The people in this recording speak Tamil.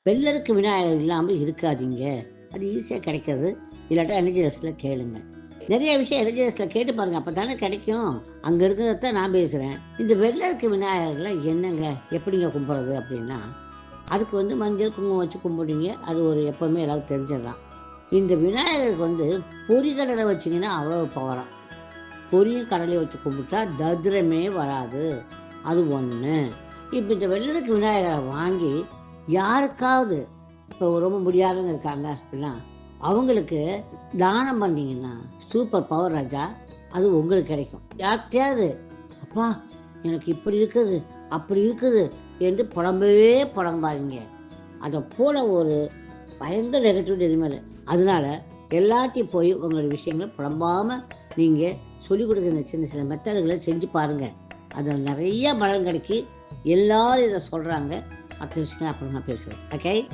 வெள்ளருக்கு விநாயகர் இல்லாமல் இருக்காதீங்க. அது ஈஸியா கிடைக்கிறது. இல்லாட்டா எனர்ஜிலஸ்ல கேளுங்க. நெறைய விஷயம் எனர்ஜிலஸ்ல கேட்டு பாருங்க. அப்ப தானே கிடைக்கும். அங்க இருக்கிறத தான் நான் பேசுறேன். இந்த வெள்ளருக்கு விநாயகர்லாம் என்னங்க? எப்படிங்க கும்பிடுறது அப்படின்னா, அதுக்கு மஞ்சள், குங்குமம் வச்சு கும்பிடுவீங்க. அது ஒரு எப்பவுமே எல்லாருக்கும் தெரிஞ்சது தான். இந்த விநாயகருக்கு பொரிகடலை வச்சீங்கன்னா அவ்வளோ பவராம். பொரியும் கடலையும் வச்சு கும்பிட்டா தரித்திரமே வராது. அது ஒண்ணு. இப்ப இந்த வெள்ளருக்கு விநாயகர வாங்கி யாருக்காவது இப்போ ரொம்ப முடியாதவங்க இருக்காங்க அப்படின்னா, அவங்களுக்கு தானம் பண்ணீங்கன்னா, சூப்பர் பவர் ராஜா! அது உங்களுக்கு கிடைக்கும். யார்ட்டயாவது, "அப்பா எனக்கு இப்படி இருக்குது, அப்படி இருக்குது" என்று புலம்பவே புலம்பாதீங்க. அத போல ஒரு பயங்கர நெகட்டிவ் எதுவுமே இல்ல. அதனால எல்லார்ட்டயும் போய் உங்களோட விஷயங்கள புலம்பாம நீங்க சொல்லிக் குடுக்குற இந்த சின்ன சின்ன மெத்தடுகள செஞ்சு பாருங்க. அதுல நெறைய பலன் கிடைக்கி, எல்லாரும் இத சொல்றாங்க. மத்த விஷயங்கள அப்புறமா பேசுறேன். ஓகே.